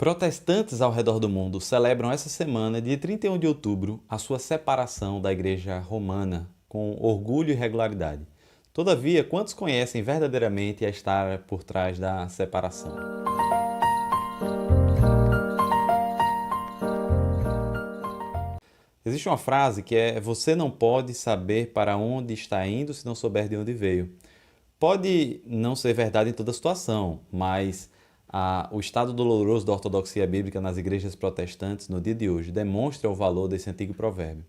Protestantes ao redor do mundo celebram essa semana, dia 31 de outubro, a sua separação da Igreja Romana, com orgulho e regularidade. Todavia, quantos conhecem verdadeiramente a história por trás da separação? Existe uma frase que é: você não pode saber para onde está indo se não souber de onde veio. Pode não ser verdade em toda situação, mas o estado doloroso da ortodoxia bíblica nas igrejas protestantes no dia de hoje demonstra o valor desse antigo provérbio.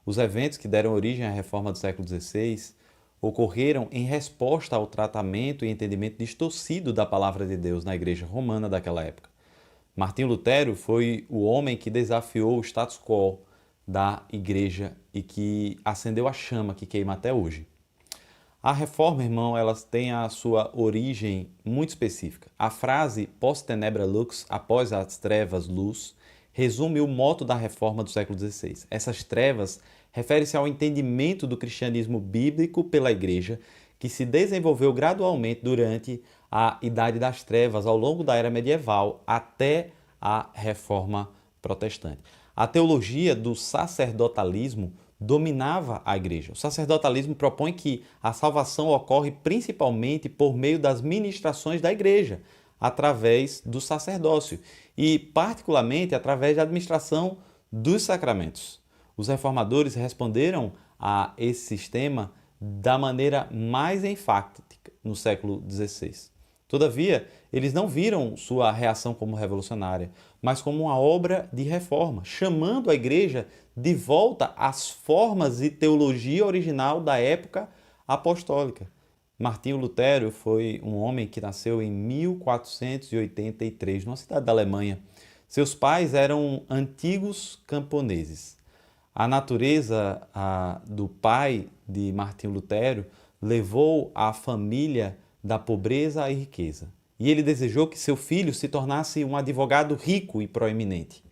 Os eventos que deram origem à reforma do século XVI ocorreram em resposta ao tratamento e entendimento distorcido da palavra de Deus na igreja romana daquela época. Martinho Lutero foi o homem que desafiou o status quo da igreja e que acendeu a chama que queima até hoje. A reforma, irmão, elas têm a sua origem muito específica. A frase post tenebra lux, após as trevas, luz, resume o moto da reforma do século XVI. Essas trevas referem-se ao entendimento do cristianismo bíblico pela igreja, que se desenvolveu gradualmente durante a Idade das Trevas, ao longo da Era Medieval, até a Reforma Protestante. A teologia do sacerdotalismo dominava a igreja. O sacerdotalismo propõe que a salvação ocorre principalmente por meio das ministrações da igreja, através do sacerdócio e, particularmente, através da administração dos sacramentos. Os reformadores responderam a esse sistema da maneira mais enfática no século XVI. Todavia, eles não viram sua reação como revolucionária, mas como uma obra de reforma, chamando a igreja de volta às formas e teologia original da época apostólica. Martinho Lutero foi um homem que nasceu em 1483, numa cidade da Alemanha. Seus pais eram antigos camponeses. A natureza do pai de Martinho Lutero levou a família da pobreza à riqueza. E ele desejou que seu filho se tornasse um advogado rico e proeminente.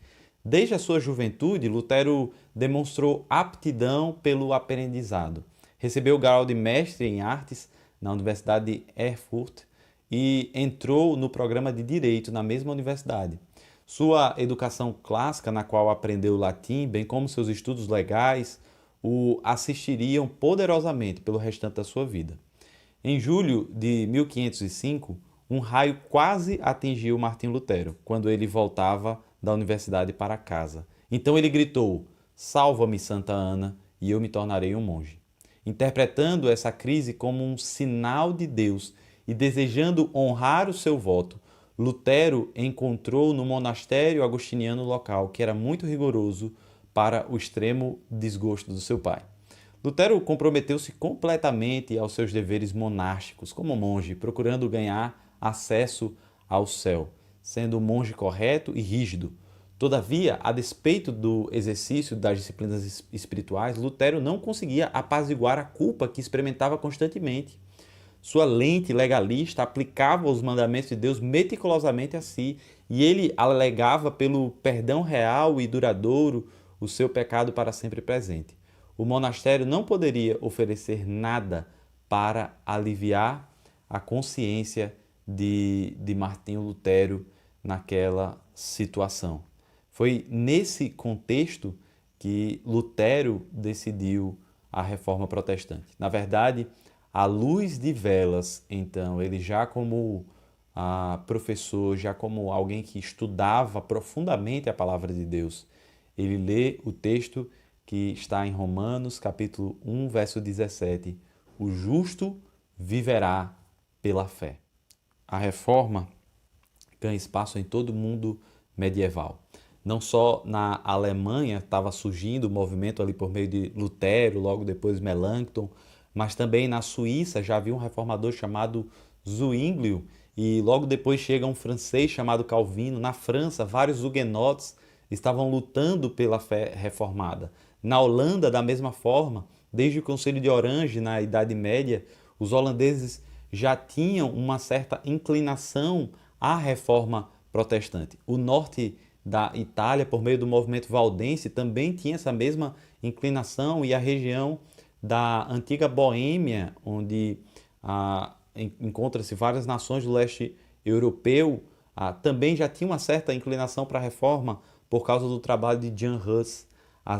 Desde a sua juventude, Lutero demonstrou aptidão pelo aprendizado. Recebeu o grau de mestre em artes na Universidade de Erfurt e entrou no programa de Direito na mesma universidade. Sua educação clássica, na qual aprendeu latim, bem como seus estudos legais, o assistiriam poderosamente pelo restante da sua vida. Em julho de 1505, um raio quase atingiu Martinho Lutero, quando ele voltava da universidade para casa. Então ele gritou: "Salva-me, Santa Ana, e eu me tornarei um monge." Interpretando essa crise como um sinal de Deus e desejando honrar o seu voto, Lutero encontrou no monastério agostiniano local, que era muito rigoroso, para o extremo desgosto do seu pai. Lutero comprometeu-se completamente aos seus deveres monásticos como monge, procurando ganhar acesso ao céu, sendo um monge correto e rígido. Todavia, a despeito do exercício das disciplinas espirituais, Lutero não conseguia apaziguar a culpa que experimentava constantemente. Sua lente legalista aplicava os mandamentos de Deus meticulosamente a si, e ele alegava pelo perdão real e duradouro o seu pecado para sempre presente. O monastério não poderia oferecer nada para aliviar a consciência de Martinho Lutero naquela situação. Foi nesse contexto que Lutero decidiu a reforma protestante. Na verdade, à luz de velas, então, ele já como professor, já como alguém que estudava profundamente a palavra de Deus, ele lê o texto que está em Romanos, capítulo 1, verso 17. O justo viverá pela fé. A reforma ganha espaço em todo o mundo medieval. Não só na Alemanha estava surgindo o movimento ali por meio de Lutero, logo depois Melanchthon, mas também na Suíça já havia um reformador chamado Zwinglio, e logo depois chega um francês chamado Calvino. Na França, vários huguenotes estavam lutando pela fé reformada. Na Holanda, da mesma forma, desde o Conselho de Orange, na Idade Média, os holandeses já tinham uma certa inclinação à reforma protestante. O norte da Itália, por meio do movimento valdense, também tinha essa mesma inclinação, e a região da antiga Boêmia, onde encontra-se várias nações do leste europeu, também já tinha uma certa inclinação para a reforma por causa do trabalho de John Huss.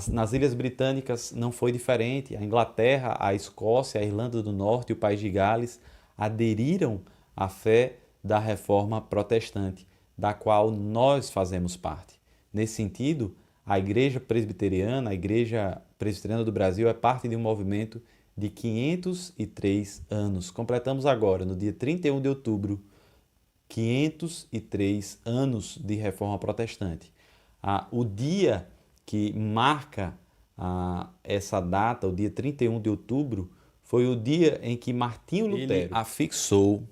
Nas Ilhas Britânicas não foi diferente. A Inglaterra, a Escócia, a Irlanda do Norte e o País de Gales aderiram à fé da reforma protestante, da qual nós fazemos parte. Nesse sentido, a Igreja Presbiteriana, a Igreja Presbiteriana do Brasil, é parte de um movimento de 503 anos. Completamos agora, no dia 31 de outubro, 503 anos de reforma protestante. O dia que marca essa data, o dia 31 de outubro, foi o dia em que Martinho Lutero afixou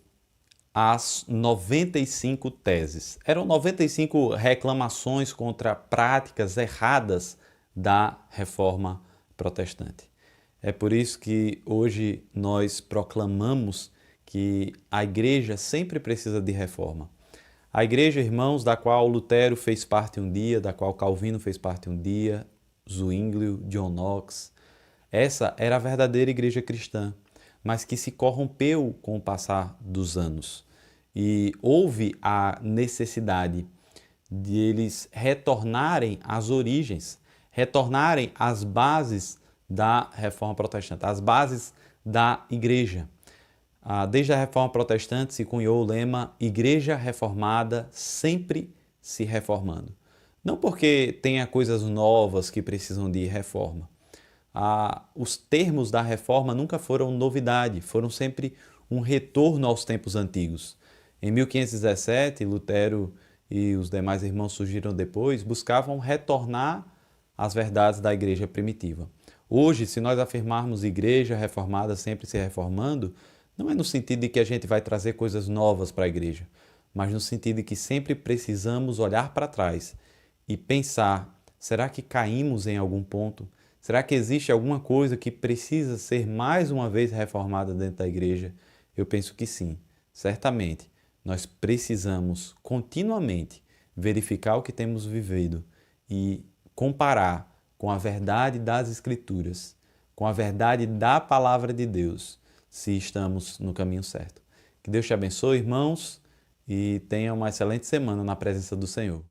as 95 teses. Eram 95 reclamações contra práticas erradas da reforma protestante. É por isso que hoje nós proclamamos que a igreja sempre precisa de reforma. A igreja, irmãos, da qual Lutero fez parte um dia, da qual Calvino fez parte um dia, Zwinglio, John Knox, essa era a verdadeira igreja cristã, mas que se corrompeu com o passar dos anos. E houve a necessidade de eles retornarem às origens, retornarem às bases da reforma protestante, às bases da igreja. Desde a reforma protestante se cunhou o lema Igreja Reformada sempre se reformando. Não porque tenha coisas novas que precisam de reforma. Os termos da reforma nunca foram novidade, foram sempre um retorno aos tempos antigos. Em 1517, Lutero e os demais irmãos surgiram depois, buscavam retornar às verdades da igreja primitiva. Hoje, se nós afirmarmos Igreja Reformada sempre se reformando, não é no sentido de que a gente vai trazer coisas novas para a igreja, mas no sentido de que sempre precisamos olhar para trás e pensar, será que caímos em algum ponto? Será que existe alguma coisa que precisa ser mais uma vez reformada dentro da igreja? Eu penso que sim, certamente. Nós precisamos continuamente verificar o que temos vivido e comparar com a verdade das Escrituras, com a verdade da Palavra de Deus, se estamos no caminho certo. Que Deus te abençoe, irmãos, e tenha uma excelente semana na presença do Senhor.